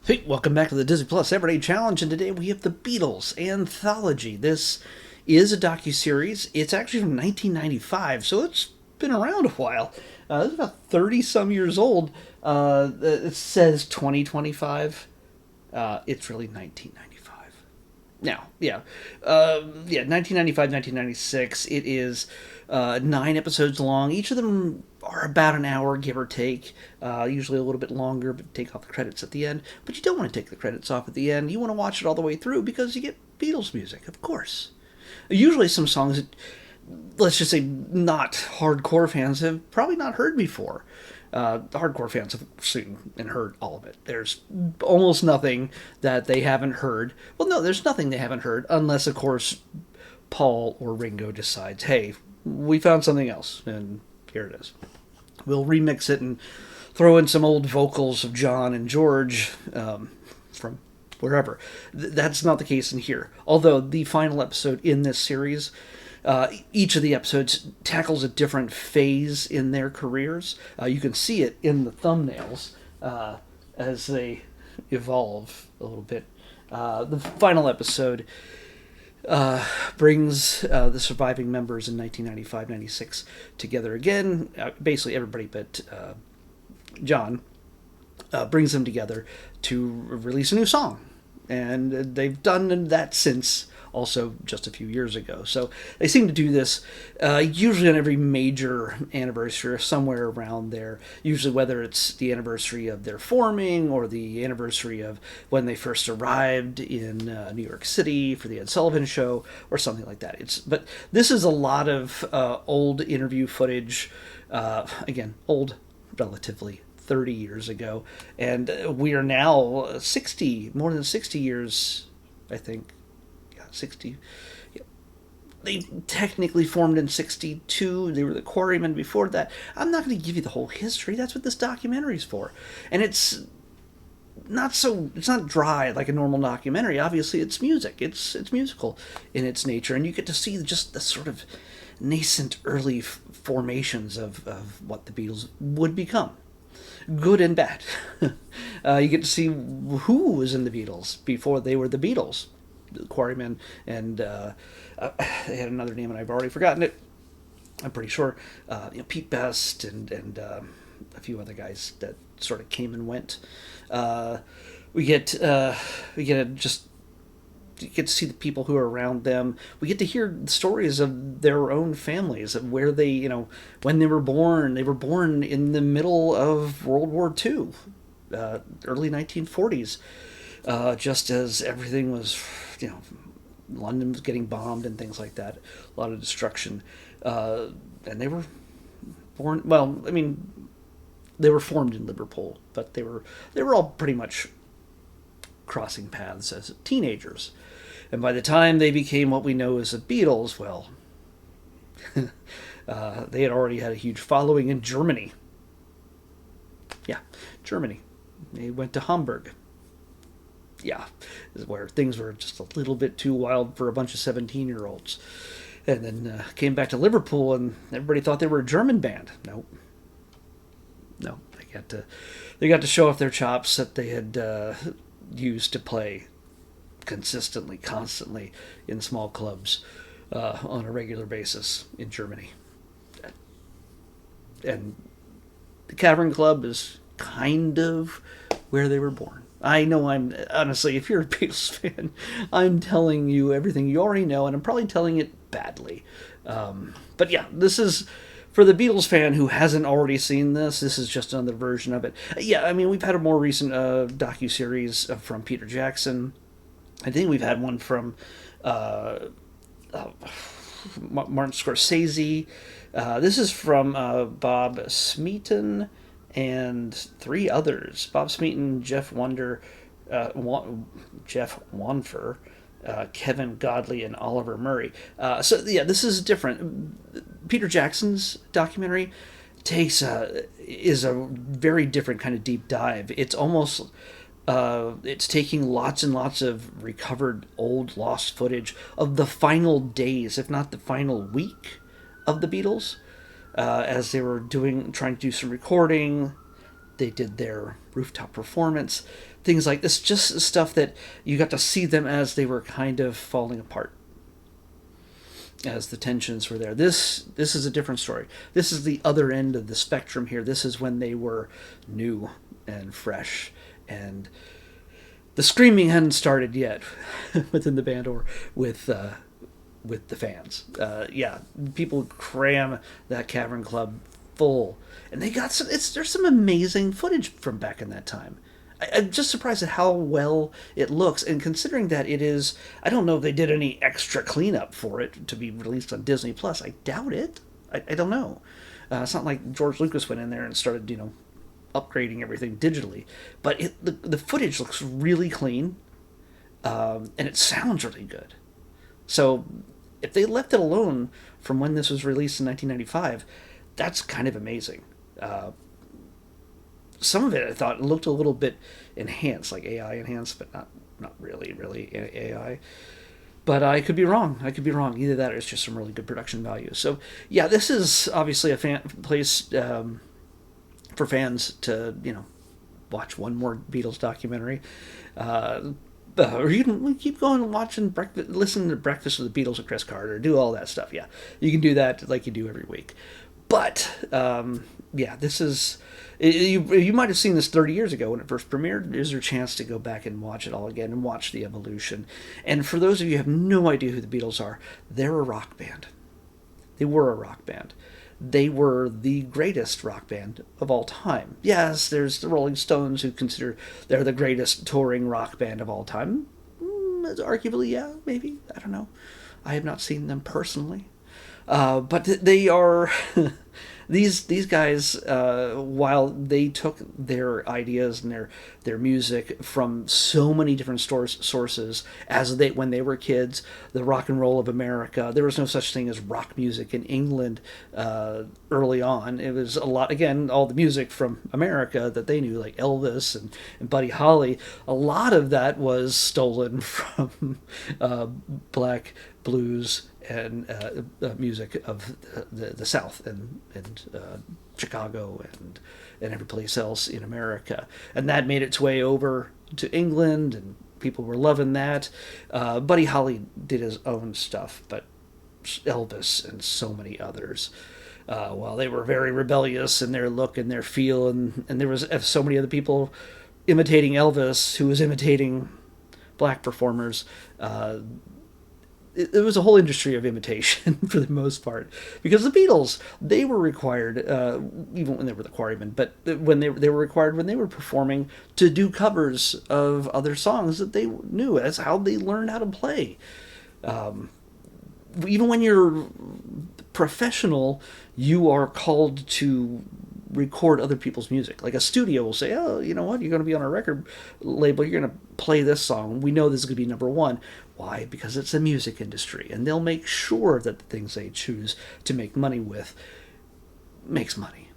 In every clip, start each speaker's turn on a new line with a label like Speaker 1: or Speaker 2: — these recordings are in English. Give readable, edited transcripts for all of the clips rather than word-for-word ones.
Speaker 1: Hey, welcome back to the Disney Plus Everyday Challenge, and today we have the Beatles Anthology. This is a docu-series. It's actually from 1995, so it's been around a while. It's about 30-some years old. It says 2025. It's really 1995. Now, yeah. 1995, 1996. It is 9 episodes long. Each of them are about an hour, give or take. Usually a little bit longer, but take off the credits at the end. But you don't want to take the credits off at the end. You want to watch it all the way through because you get Beatles music, of course. Usually some songs that, let's just say, not hardcore fans have probably not heard before. Hardcore fans have seen and heard all of it. There's almost nothing that they haven't heard. Well, no, there's nothing they haven't heard, unless, of course, Paul or Ringo decides, hey, we found something else, and here it is. We'll remix it and throw in some old vocals of John and George from wherever. That's not the case in here. Although the final episode in this series, each of the episodes tackles a different phase in their careers. You can see it in the thumbnails as they evolve a little bit. The final episode brings the surviving members in 1995-96 together again. Basically everybody but John brings them together to release a new song. And they've done that since, also just a few years ago. So they seem to do this usually on every major anniversary or somewhere around there. Usually whether it's the anniversary of their forming or the anniversary of when they first arrived in New York City for the Ed Sullivan Show or something like that. But this is a lot of old interview footage. Again, old relatively. 30 years ago, and we are now more than 60 years, I think. 60. Yeah. They technically formed in 62. They were the Quarrymen before that. I'm not going to give you the whole history. That's what this documentary's for. And it's not dry like a normal documentary. Obviously, it's music. It's musical in its nature, and you get to see just the sort of nascent early formations of what the Beatles would become. Good and bad. You get to see who was in the Beatles before they were the Beatles. The Quarrymen, and they had another name and I've already forgotten it. I'm pretty sure. Pete Best and a few other guys that sort of came and went. We get to see the people who are around them. We get to hear stories of their own families, of where they, when they were born. They were born in the middle of World War II, early 1940s, just as everything was, London was getting bombed and things like that. A lot of destruction. And they were born, they were formed in Liverpool, but they were all pretty much crossing paths as teenagers. And by the time they became what we know as the Beatles, well, they had already had a huge following in Germany. Yeah, Germany. They went to Hamburg. Yeah, where things were just a little bit too wild for a bunch of 17-year-olds. And then came back to Liverpool, and everybody thought they were a German band. No, they got to show off their chops that they had used to play consistently, constantly in small clubs on a regular basis in Germany. And the Cavern Club is kind of where they were born. I know honestly, if you're a Beatles fan, I'm telling you everything you already know, and I'm probably telling it badly. But yeah, this is, for the Beatles fan who hasn't already seen this is just another version of it. Yeah, we've had a more recent docuseries from Peter Jackson. I think we've had one from Martin Scorsese. This is from Bob Smeaton and 3 others. Bob Smeaton, Jeff Wanfer, Kevin Godley, and Oliver Murray. This is different. Peter Jackson's documentary is a very different kind of deep dive. It's almost it's taking lots and lots of recovered old lost footage of the final days, if not the final week, of the Beatles, as they were trying to do some recording. They did their rooftop performance. things like this, just stuff that you got to see them as they were kind of falling apart, as the tensions were there. This is a different story. This is the other end of the spectrum here. This is when they were new and fresh, and the screaming hadn't started yet within the band or with the fans. Yeah, people cram that Cavern Club full, and they got some. There's some amazing footage from back in that time. I'm just surprised at how well it looks, and considering that it is, I don't know if they did any extra cleanup for it to be released on Disney Plus. I doubt it. I don't know. It's not like George Lucas went in there and started, upgrading everything digitally. But the footage looks really clean, and it sounds really good. So if they left it alone from when this was released in 1995, that's kind of amazing. Some of it I thought looked a little bit enhanced, like AI enhanced, but not really AI. But I could be wrong. Either that or it's just some really good production value. So yeah, this is obviously a place for fans to watch one more Beatles documentary. Or you can keep going and watching listen to Breakfast with the Beatles with Chris Carter, do all that stuff. Yeah, you can do that like you do every week. But yeah, this is you might have seen this 30 years ago when it first premiered. There's your chance to go back and watch it all again and watch the evolution. And for those of you who have no idea who the Beatles are, they're a rock band. They were a rock band. They were the greatest rock band of all time. Yes, there's the Rolling Stones who consider they're the greatest touring rock band of all time. Arguably, yeah, maybe. I don't know. I have not seen them personally. But they are these guys. While they took their ideas and their music from so many different sources, when they were kids, the rock and roll of America. There was no such thing as rock music in England early on. It was a lot, again, all the music from America that they knew, like Elvis and Buddy Holly. A lot of that was stolen from black blues and music of the South and Chicago and every place else in America, and that made its way over to England, and people were loving that. Buddy Holly did his own stuff, but Elvis and so many others, while they were very rebellious in their look and their feel, and there was so many other people imitating Elvis who was imitating black performers. It was a whole industry of imitation for the most part, because the Beatles, they were required, even when they were the Quarrymen, but when they were required when they were performing to do covers of other songs that they knew. That's how they learned how to play. Even when you're professional, you are called to record other people's music. Like a studio will say, oh, you know what, you're going to be on a record label, you're going to play this song, we know this is going to be number one. Why? Because it's a music industry, and they'll make sure that the things they choose to make money with makes money.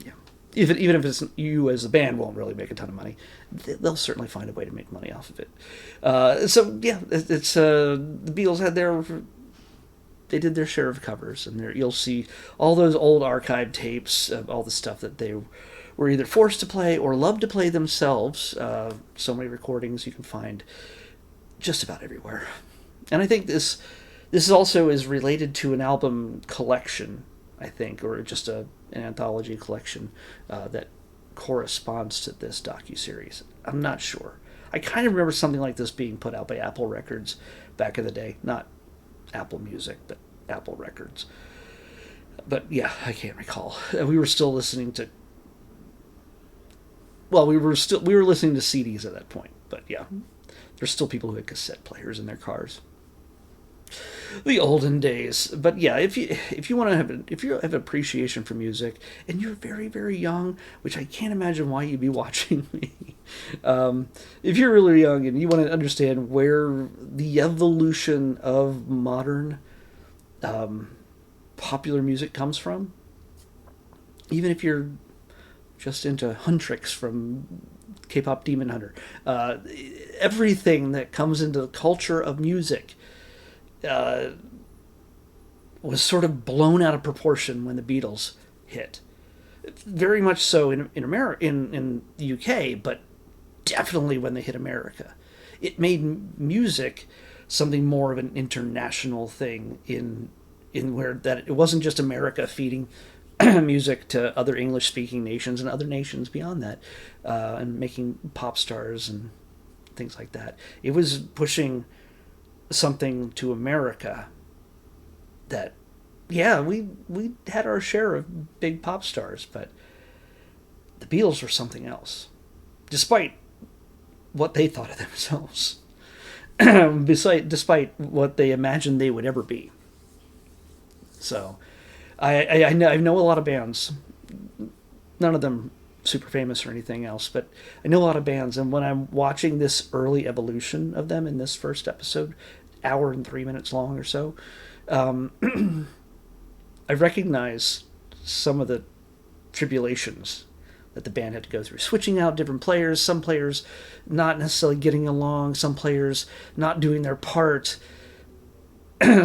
Speaker 1: Yeah, even if it's you as a band won't really make a ton of money, they'll certainly find a way to make money off of it. So yeah, it's the Beatles had they did their share of covers, and you'll see all those old archive tapes of all the stuff that they were either forced to play or loved to play themselves. So many recordings you can find just about everywhere. And I think this also is related to an album collection, I think, or just an anthology collection that corresponds to this docuseries. I'm not sure. I kind of remember something like this being put out by Apple Records back in the day. Not Apple Music, but Apple Records. But yeah, I can't recall. We were still listening to... Well, we were listening to CDs at that point, but yeah. There's still people who had cassette players in their cars. The olden days. But yeah, if you want to have appreciation for music, and you're very, very young, which I can't imagine why you'd be watching me. If you're really young and you want to understand where the evolution of modern popular music comes from, even if you're just into Huntrix from K-pop Demon Hunter, everything that comes into the culture of music was sort of blown out of proportion when the Beatles hit. Very much so in America, in the UK, but definitely when they hit America. It made music something more of an international thing in where that it wasn't just America feeding music to other English-speaking nations and other nations beyond that, and making pop stars and things like that. It was pushing something to America that, yeah, we had our share of big pop stars, but the Beatles were something else, despite what they thought of themselves, despite what they imagined they would ever be. So, I know a lot of bands, none of them super famous or anything else, but I know a lot of bands, and when I'm watching this early evolution of them in this first episode, hour and 3 minutes long or so, I recognize some of the tribulations that the band had to go through. Switching out different players, some players not necessarily getting along, some players not doing their part,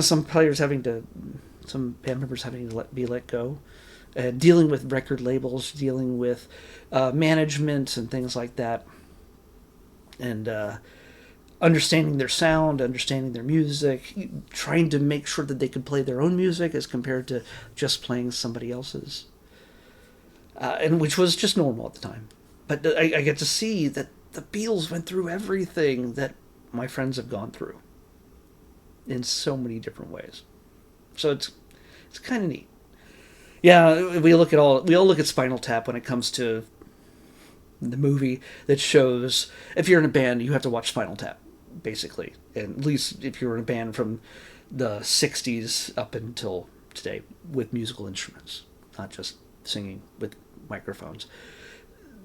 Speaker 1: some band members having to be let go, dealing with record labels, dealing with management and things like that, and understanding their sound, understanding their music, trying to make sure that they could play their own music as compared to just playing somebody else's. And which was just normal at the time. But I get to see that the Beatles went through everything that my friends have gone through in so many different ways. So it's kind of neat. Yeah, we all look at Spinal Tap when it comes to the movie that shows if you're in a band, you have to watch Spinal Tap, basically. And at least if you're in a band from the 60s up until today with musical instruments, not just singing with microphones.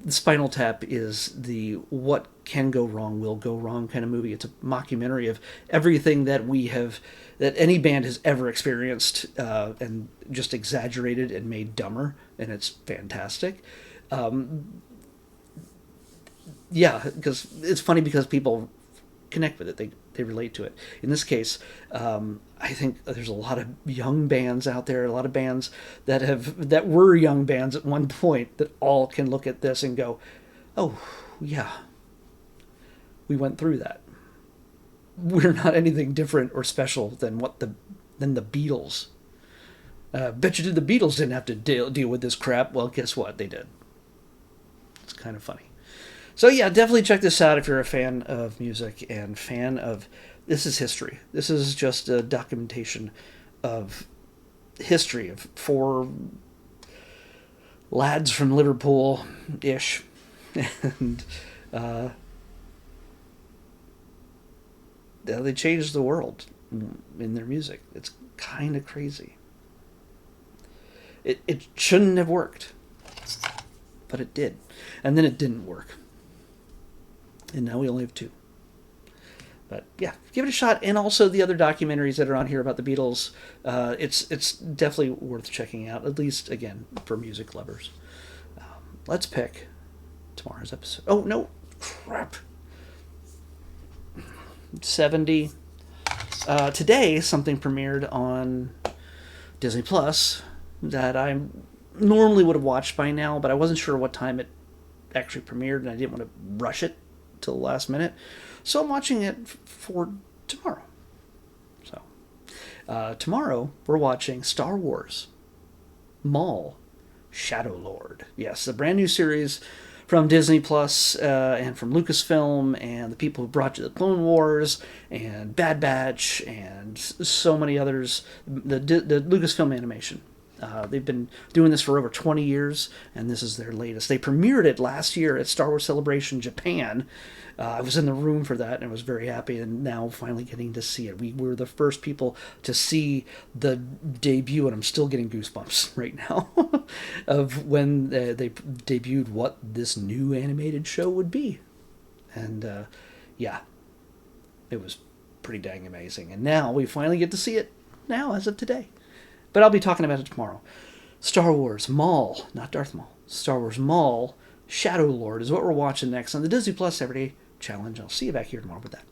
Speaker 1: The Spinal Tap is the what can go wrong will go wrong kind of movie. It's a mockumentary of everything that any band has ever experienced, and just exaggerated and made dumber, and it's fantastic. Yeah, because it's funny because people connect with it. They relate to it. In this case, I think there's a lot of young bands out there, a lot of bands that were young bands at one point that all can look at this and go, oh, yeah, we went through that. We're not anything different or special than the Beatles. Bet you the Beatles didn't have to deal with this crap. Well, guess what? They did. It's kind of funny. So yeah, definitely check this out if you're a fan of music and fan of... This is history. This is just a documentation of history of 4 lads from Liverpool-ish. And they changed the world in their music. It's kind of crazy. It shouldn't have worked, but it did. And then it didn't work. And now we only have 2. But yeah, give it a shot. And also the other documentaries that are on here about the Beatles. It's definitely worth checking out, at least, again, for music lovers. Let's pick tomorrow's episode. Oh, no. Crap. 70. Today, something premiered on Disney Plus that I normally would have watched by now, but I wasn't sure what time it actually premiered, and I didn't want to rush it till the last minute. So I'm watching it for tomorrow. So tomorrow we're watching Star Wars Maul Shadow Lord. Yes, a brand new series from Disney Plus and from Lucasfilm and the people who brought you the Clone Wars and Bad Batch and so many others. The Lucasfilm animation. They've been doing this for over 20 years, and this is their latest. They premiered it last year at Star Wars Celebration Japan. I was in the room for that, and I was very happy, and now finally getting to see it. We were the first people to see the debut, and I'm still getting goosebumps right now, of when they debuted what this new animated show would be. And, yeah, it was pretty dang amazing. And now we finally get to see it now, as of today. But I'll be talking about it tomorrow. Star Wars Maul, not Darth Maul. Star Wars Maul Shadow Lord is what we're watching next on the Disney Plus Everyday Challenge. I'll see you back here tomorrow with that.